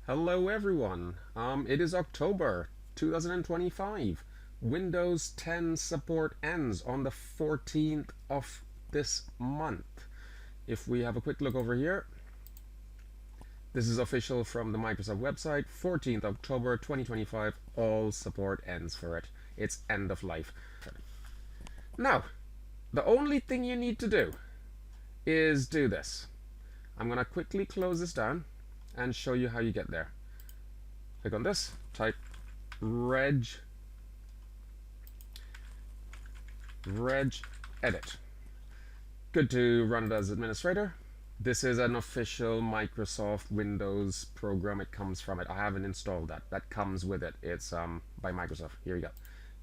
Hello everyone. It is October 2025. Windows 10 support ends on the 14th of this month. If we have a quick look over here, this is official from the Microsoft website. 14th October 2025, all support ends for it. It's end of life. Now, the only thing you need to do is do this. I'm going to quickly close this down and show you how you get there. Click on this, type reg edit. Good to run it as administrator. This is an official Microsoft Windows program. It comes from it. I haven't installed that. That comes with it. It's by Microsoft. Here you go.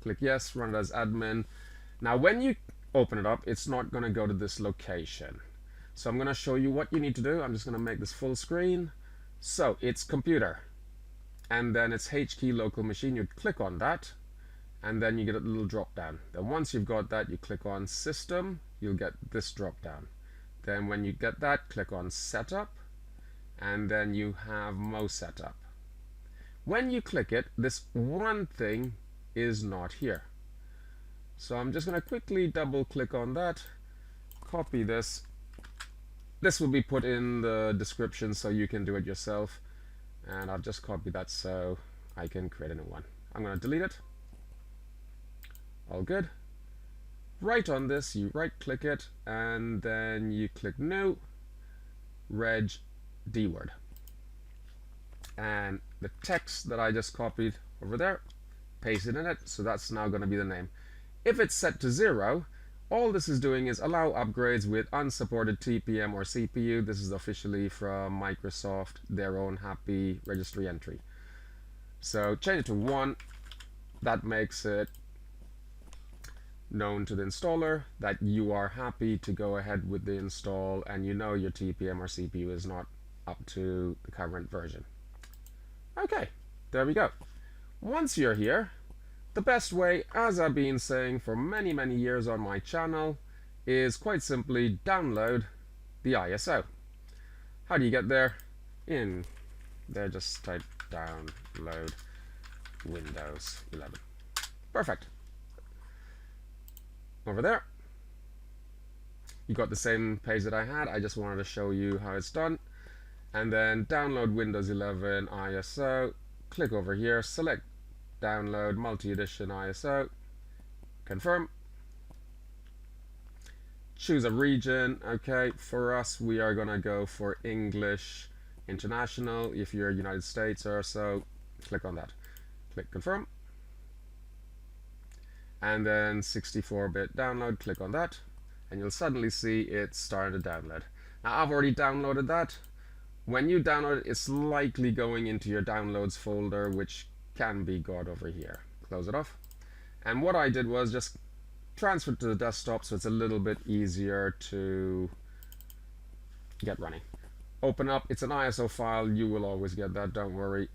Click yes, run it as admin. Now when you open it up, it's not going to go to this location. So I'm going to show you what you need to do. I'm just going to make this full screen. So it's computer, and then it's H key local machine. You click on that, and then you get a little drop down. Then once you've got that, you click on system, you'll get this drop down. Then when you get that, click on setup, and then you have MoSetup. When you click it, this one thing is not here. So I'm just going to quickly double click on that, copy this. This will be put in the description so you can do it yourself. And I'll just copy that so I can create a new one. I'm going to delete it. All good. Right on this, you right click it, and then you click new, reg dword. And the text that I just copied over there, paste it in it, so that's now going to be the name. If it's set to 0, all this is doing is allow upgrades with unsupported TPMOrCPU. This is officially from Microsoft, their own happy registry entry. So change it to 1. That makes it known to the installer that you are happy to go ahead with the install, and you know your TPMOrCPU is not up to the current version. Okay, there we go. Once you're here, the best way, as I've been saying for many years on my channel, is quite simply download the ISO. How do you get there? In there, just type download Windows 11. Perfect. Over there, you got the same page that I had. I just wanted to show you how it's done. And then download Windows 11 ISO. Click over here, select download multi-edition ISO, confirm, choose a region. Okay, for us we are gonna go for English International. If you're United States or so, click on that, click confirm, and then 64-bit download, click on that, and you'll suddenly see it's starting to download. Now I've already downloaded that. When you download it, it's likely going into your downloads folder, which can be got over here. Close it off. And what I did was just transfer it to the desktop so it's a little bit easier to get running. Open up, it's an ISO file, you will always get that, don't worry.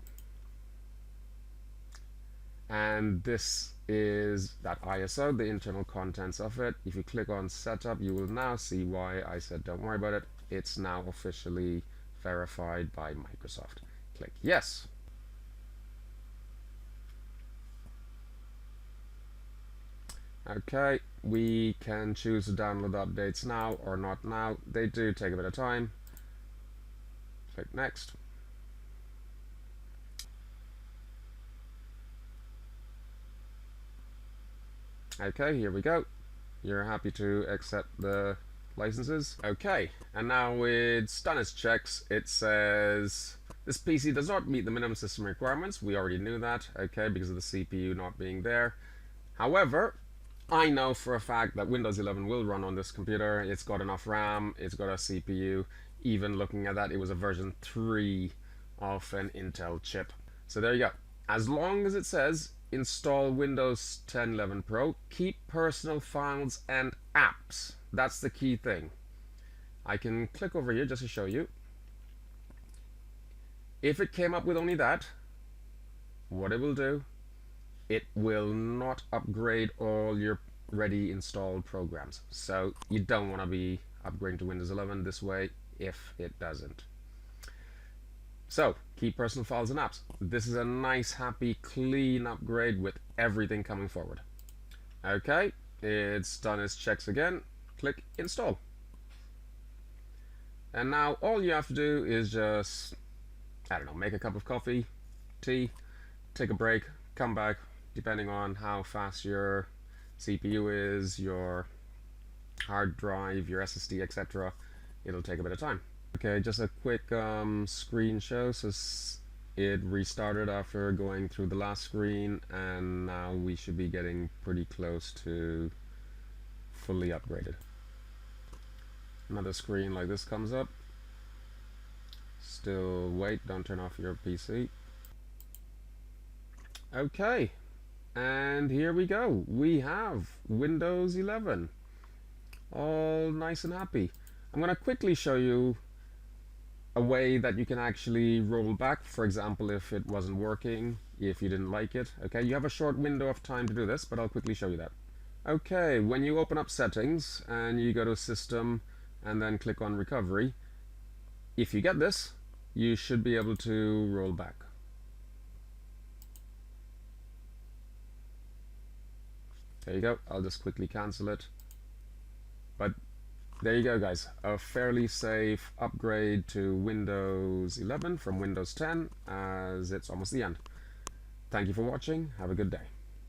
And this is that ISO, the internal contents of it. If you click on setup, you will now see why I said don't worry about it. It's now officially verified by Microsoft. Click yes. Okay, we can choose to download updates now or not now. They do take a bit of time. Click next. Okay, here we go. You're happy to accept the licenses. Okay, and now it's done its checks. It says this PC does not meet the minimum system requirements. We already knew that, okay, because of the CPU not being there. However, I know for a fact that Windows 11 will run on this computer. It's got enough RAM, it's got a CPU. Even looking at that, it was a version 3 of an Intel chip. So there you go. As long as it says install Windows 10 11 Pro, keep personal files and apps. That's the key thing. I can click over here just to show you. If it came up with only that, what it will do, it will not upgrade all your ready installed programs. So you don't want to be upgrading to Windows 11 this way if it doesn't. So keep personal files and apps. This is a nice, happy, clean upgrade with everything coming forward. Okay, it's done its checks again. Click install. And now all you have to do is just, I don't know, make a cup of coffee, tea, take a break, come back, depending on how fast your CPU is, your hard drive, your SSD, etc. It'll take a bit of time. Okay, just a quick screen show. So it restarted after going through the last screen, and now we should be getting pretty close to fully upgraded. Another screen like this comes up. Still wait, don't turn off your PC. Okay, and here we go. We have Windows 11. All nice and happy. I'm going to quickly show you a way that you can actually roll back, for example, if it wasn't working, if you didn't like it. Okay, you have a short window of time to do this, but I'll quickly show you that. Okay, when you open up settings and you go to system and then click on recovery, if you get this, you should be able to roll back. There you go. I'll just quickly cancel it. But there you go, guys. A fairly safe upgrade to Windows 11 from Windows 10, as it's almost the end. Thank you for watching. Have a good day.